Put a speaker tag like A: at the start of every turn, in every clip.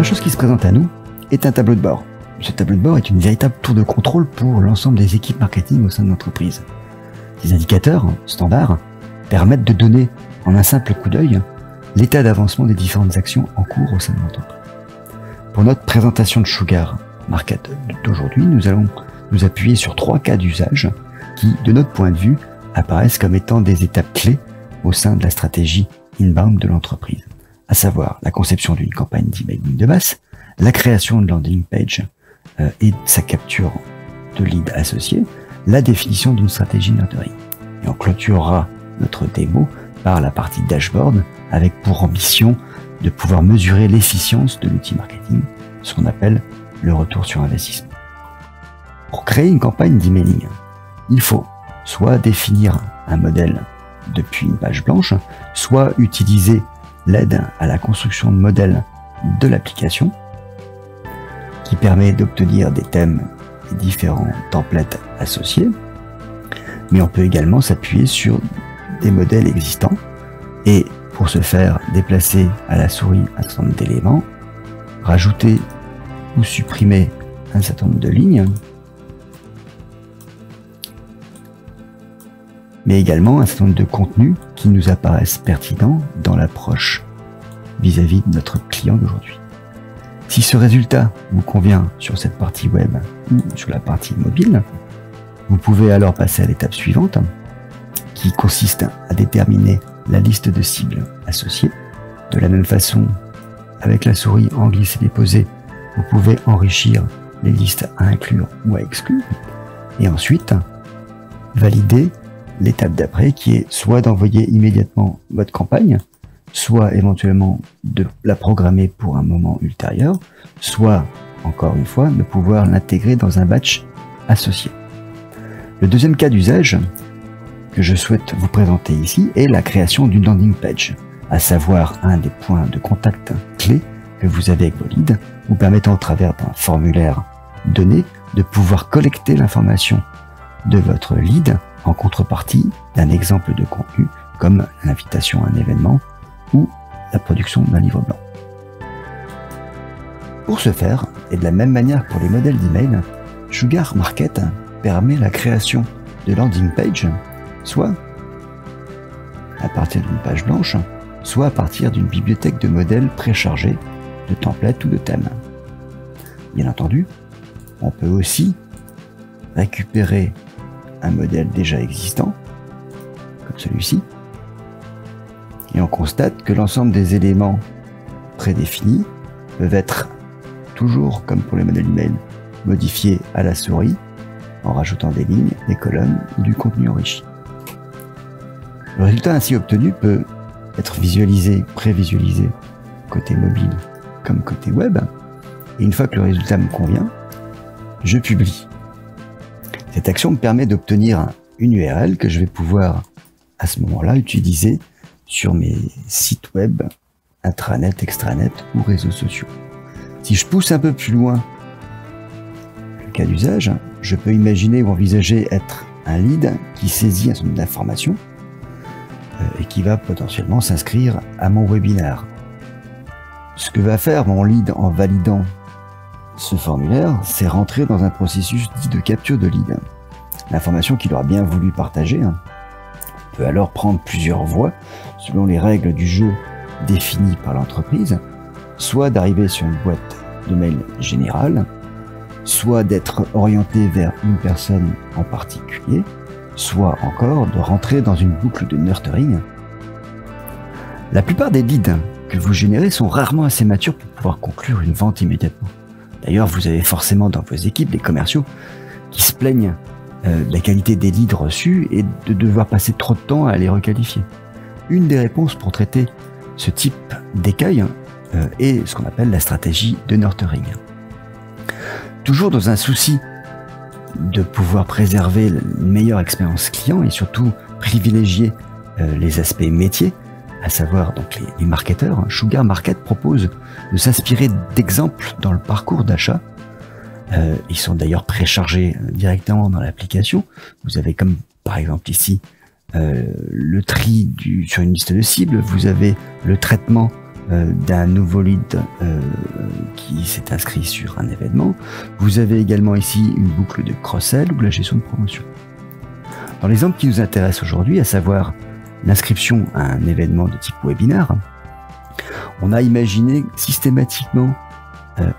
A: chose qui se présente à nous est un tableau de bord. Ce tableau de bord est une véritable tour de contrôle pour l'ensemble des équipes marketing au sein de l'entreprise. Ces indicateurs standards permettent de donner en un simple coup d'œil l'état d'avancement des différentes actions en cours au sein de l'entreprise. Pour notre présentation de Sugar Market d'aujourd'hui, nous allons nous appuyer sur 3 cas d'usage qui, de notre point de vue, apparaissent comme étant des étapes clés au sein de la stratégie inbound de l'entreprise, à savoir la conception d'une campagne d'emailing de base, la création de landing page et sa capture de leads associés, la définition d'une stratégie nurturing. Et on clôturera notre démo par la partie dashboard avec pour ambition de pouvoir mesurer l'efficience de l'outil marketing, ce qu'on appelle le retour sur investissement. Pour créer une campagne d'emailing, il faut soit définir un modèle depuis une page blanche, soit utiliser l'aide à la construction de modèles de l'application qui permet d'obtenir des thèmes et différents templates associés. Mais on peut également s'appuyer sur des modèles existants et pour ce faire déplacer à la souris un certain nombre d'éléments, rajouter ou supprimer un certain nombre de lignes, mais également un certain nombre de contenus qui nous apparaissent pertinents dans l'approche vis-à-vis de notre client d'aujourd'hui. Si ce résultat vous convient sur cette partie web ou sur la partie mobile, vous pouvez alors passer à l'étape suivante qui consiste à déterminer la liste de cibles associées. De la même façon, avec la souris en glisser-déposer, vous pouvez enrichir les listes à inclure ou à exclure. Et ensuite, valider l'étape d'après qui est soit d'envoyer immédiatement votre campagne, soit éventuellement de la programmer pour un moment ultérieur, soit, encore une fois, de pouvoir l'intégrer dans un batch associé. Le deuxième cas d'usage que je souhaite vous présenter ici est la création d'une landing page, à savoir un des points de contact clés que vous avez avec vos leads, vous permettant au travers d'un formulaire donné de pouvoir collecter l'information de votre lead en contrepartie d'un exemple de contenu comme l'invitation à un événement ou la production d'un livre blanc. Pour ce faire, et de la même manière pour les modèles d'email, Sugar Market permet la création de landing page, soit à partir d'une page blanche, soit à partir d'une bibliothèque de modèles préchargés de templates ou de thèmes. Bien entendu, on peut aussi récupérer un modèle déjà existant, comme celui-ci, et on constate que l'ensemble des éléments prédéfinis peuvent être, toujours comme pour les modèles email, modifiés à la souris en rajoutant des lignes, des colonnes ou du contenu enrichi. Le résultat ainsi obtenu peut être visualisé, prévisualisé côté mobile comme côté web, et une fois que le résultat me convient, je publie. Cette action me permet d'obtenir une URL que je vais pouvoir à ce moment-là utiliser sur mes sites web, intranet, extranet ou réseaux sociaux. Si je pousse un peu plus loin le cas d'usage, je peux imaginer ou envisager être un lead qui saisit un certain nombre d'informations et qui va potentiellement s'inscrire à mon webinaire. Ce que va faire mon lead en validant ce formulaire, c'est rentrer dans un processus dit de capture de lead. L'information qu'il aura bien voulu partager peut alors prendre plusieurs voies selon les règles du jeu définies par l'entreprise, soit d'arriver sur une boîte de mail générale, soit d'être orienté vers une personne en particulier, soit encore de rentrer dans une boucle de nurturing. La plupart des leads que vous générez sont rarement assez matures pour pouvoir conclure une vente immédiatement. D'ailleurs, vous avez forcément dans vos équipes des commerciaux qui se plaignent de la qualité des leads reçus et de devoir passer trop de temps à les requalifier. Une des réponses pour traiter ce type d'écueil est ce qu'on appelle la stratégie de nurturing. Toujours dans un souci de pouvoir préserver une meilleure expérience client et surtout privilégier les aspects métiers, à savoir donc les marketeurs, Sugar Market propose de s'inspirer d'exemples dans le parcours d'achat. Ils sont d'ailleurs préchargés directement dans l'application. Vous avez comme par exemple ici le tri sur une liste de cibles, vous avez le traitement d'un nouveau lead qui s'est inscrit sur un événement. Vous avez également ici une boucle de cross-sell ou la gestion de promotion. Dans l'exemple qui nous intéresse aujourd'hui, à savoir l'inscription à un événement de type webinaire, on a imaginé systématiquement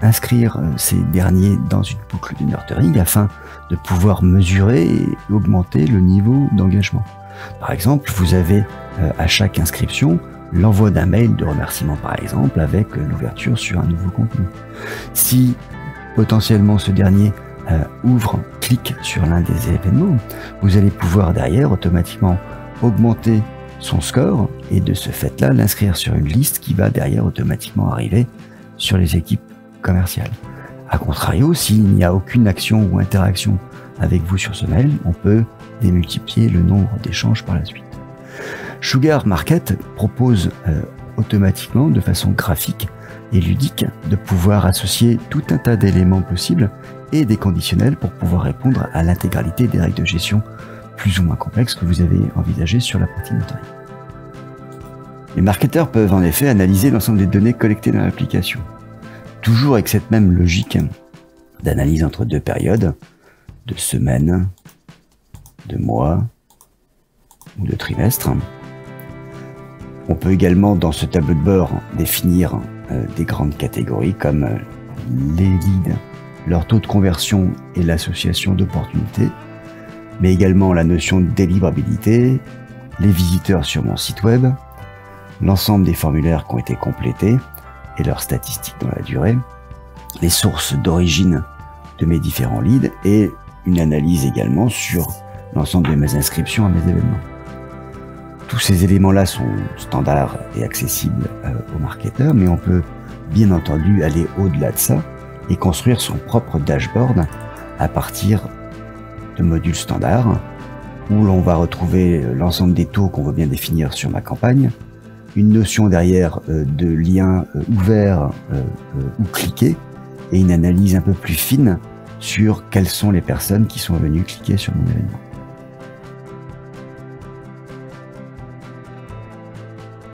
A: inscrire ces derniers dans une boucle de nurturing afin de pouvoir mesurer et augmenter le niveau d'engagement. Par exemple, vous avez à chaque inscription l'envoi d'un mail de remerciement par exemple avec l'ouverture sur un nouveau contenu. Si potentiellement ce dernier clique sur l'un des événements, vous allez pouvoir derrière automatiquement augmenter son score et de ce fait-là l'inscrire sur une liste qui va derrière automatiquement arriver sur les équipes commerciales. A contrario, s'il n'y a aucune action ou interaction avec vous sur ce mail, on peut démultiplier le nombre d'échanges par la suite. Sugar Market propose automatiquement, de façon graphique et ludique, de pouvoir associer tout un tas d'éléments possibles et des conditionnels pour pouvoir répondre à l'intégralité des règles de gestion plus ou moins complexes que vous avez envisagées sur la partie notariée. Les marketeurs peuvent en effet analyser l'ensemble des données collectées dans l'application, toujours avec cette même logique d'analyse entre deux périodes, de semaines, de mois ou de trimestres. On peut également dans ce tableau de bord définir des grandes catégories comme les leads, leur taux de conversion et l'association d'opportunités, mais également la notion de délivrabilité, les visiteurs sur mon site web, l'ensemble des formulaires qui ont été complétés et leurs statistiques dans la durée, les sources d'origine de mes différents leads et une analyse également sur l'ensemble de mes inscriptions à mes événements. Tous ces éléments-là sont standards et accessibles aux marketeurs, mais on peut bien entendu aller au-delà de ça et construire son propre dashboard à partir de modules standards où l'on va retrouver l'ensemble des taux qu'on veut bien définir sur ma campagne, une notion derrière de liens ouverts ou cliqués et une analyse un peu plus fine sur quelles sont les personnes qui sont venues cliquer sur mon événement.